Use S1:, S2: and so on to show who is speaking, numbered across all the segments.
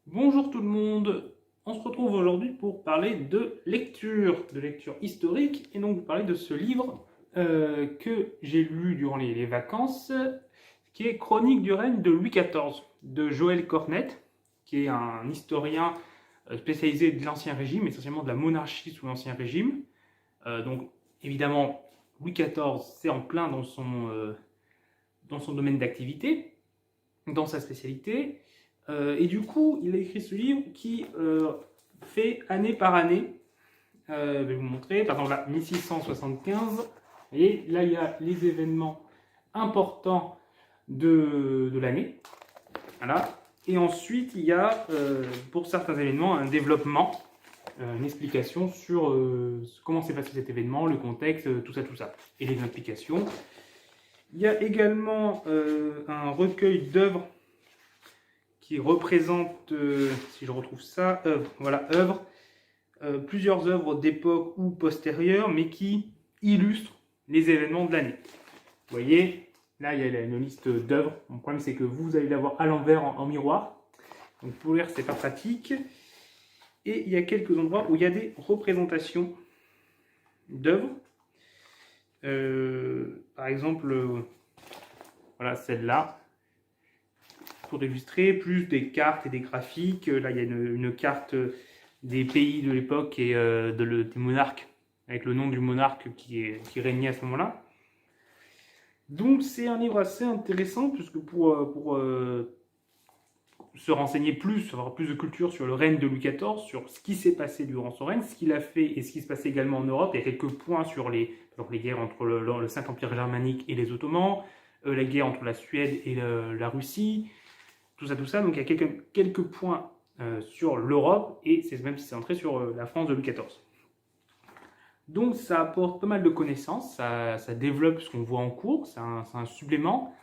S1: Bonjour tout le monde, on se retrouve aujourd'hui pour parler de lecture historique, et donc vous parler de ce livre que j'ai lu durant les vacances, qui est Chronique du règne de Louis XIV, de Joël Cornette, qui est un historien spécialisé de l'Ancien Régime, essentiellement de la monarchie sous l'Ancien Régime. Donc évidemment, Louis XIV, c'est en plein dans son domaine d'activité, dans sa spécialité. Et du coup, il a écrit ce livre qui fait année par année. Je vais vous montrer. Par exemple, là, 1675. Vous voyez, là, il y a les événements importants de l'année. Voilà. Et ensuite, il y a, pour certains événements, un développement, une explication sur comment s'est passé cet événement, le contexte, tout ça. Et les implications. Il y a également un recueil d'œuvres qui représente, si je retrouve ça, œuvres, plusieurs œuvres d'époque ou postérieures, mais qui illustrent les événements de l'année. Vous voyez, là, il y a une liste d'œuvres. Mon problème, c'est que vous allez la voir à l'envers en miroir. Donc, pour lire, c'est pas pratique. Et il y a quelques endroits où il y a des représentations d'œuvres. Par exemple, voilà, celle-là. Pour illustrer, plus des cartes et des graphiques. Là, il y a une carte des pays de l'époque et des monarques, avec le nom du monarque qui régnait à ce moment-là. Donc, c'est un livre assez intéressant, puisque pour se renseigner plus, avoir plus de culture sur le règne de Louis XIV, sur ce qui s'est passé durant son règne, ce qu'il a fait et ce qui se passait également en Europe. Il y a quelques points sur les guerres entre le Saint-Empire germanique et les Ottomans, la guerre entre la Suède et la Russie, tout ça. Donc il y a quelques points sur l'Europe, et c'est même si c'est centré sur la France de Louis XIV. Donc ça apporte pas mal de connaissances, ça développe ce qu'on voit en cours, c'est un supplément,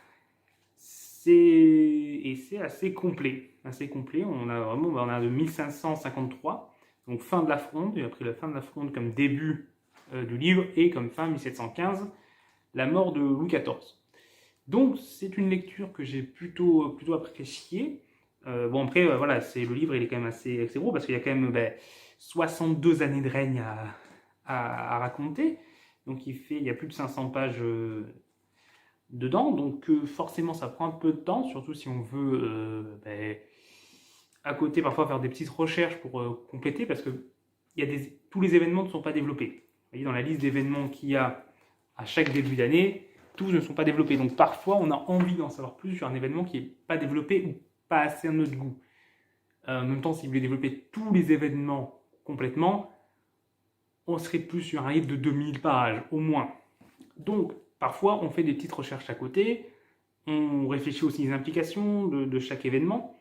S1: et c'est assez complet. On a de 1553, donc fin de la Fronde. Il a pris la fin de la Fronde comme début du livre, et comme fin 1715, la mort de Louis XIV. Donc c'est une lecture que j'ai plutôt appréciée. Bon après, voilà, le livre il est quand même assez gros, parce qu'il y a quand même 62 années de règne à raconter. Donc il y a plus de 500 pages dedans, donc forcément ça prend un peu de temps, surtout si on veut à côté parfois faire des petites recherches pour compléter, parce que tous les événements ne sont pas développés. Vous voyez, dans la liste d'événements qu'il y a à chaque début d'année, tous ne sont pas développés. Donc parfois, on a envie d'en savoir plus sur un événement qui n'est pas développé ou pas assez à notre goût. En même temps, si vous voulez développer tous les événements complètement, on serait plus sur un livre de 2000 pages, au moins. Donc, parfois, on fait des petites recherches à côté, on réfléchit aussi aux implications de chaque événement.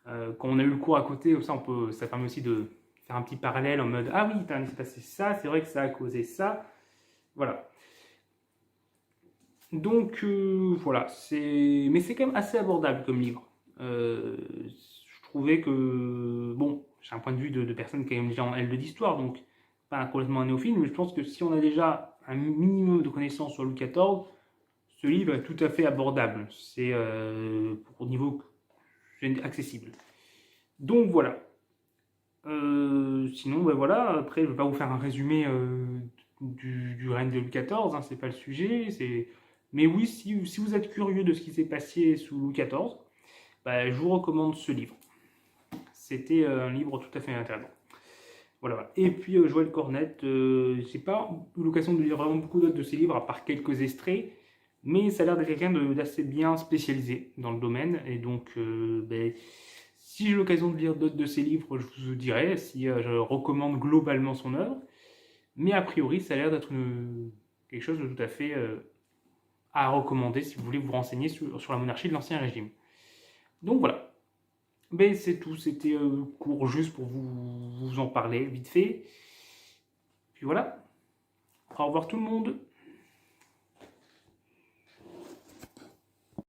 S1: Quand on a eu le cours à côté, ça permet aussi de faire un petit parallèle en mode « Ah oui, il s'est passé ça, c'est vrai que ça a causé ça. » Voilà. Donc voilà, mais c'est quand même assez abordable comme livre. Je trouvais que, bon, j'ai un point de vue de personne qui est déjà en L2 d'histoire, donc pas complètement un néophyte, mais je pense que si on a déjà un minimum de connaissances sur Louis XIV, ce livre est tout à fait abordable. C'est au niveau accessible. Donc voilà. Sinon, ben voilà, après je ne vais pas vous faire un résumé du règne de Louis XIV, hein, c'est pas le sujet. Mais oui, si vous êtes curieux de ce qui s'est passé sous Louis XIV, ben, je vous recommande ce livre. C'était un livre tout à fait intéressant. Voilà. Et puis Joël Cornette, j'ai pas eu l'occasion de lire vraiment beaucoup d'autres de ses livres, à part quelques extraits, mais ça a l'air d'être quelqu'un d'assez bien spécialisé dans le domaine, et donc si j'ai l'occasion de lire d'autres de ses livres, je vous dirai si je recommande globalement son œuvre. Mais a priori, ça a l'air d'être quelque chose de tout à fait à recommander si vous voulez vous renseigner sur la monarchie de l'Ancien Régime. Donc voilà. Ben, c'est tout, c'était court juste pour vous en parler vite fait. Puis voilà. Au revoir tout le monde.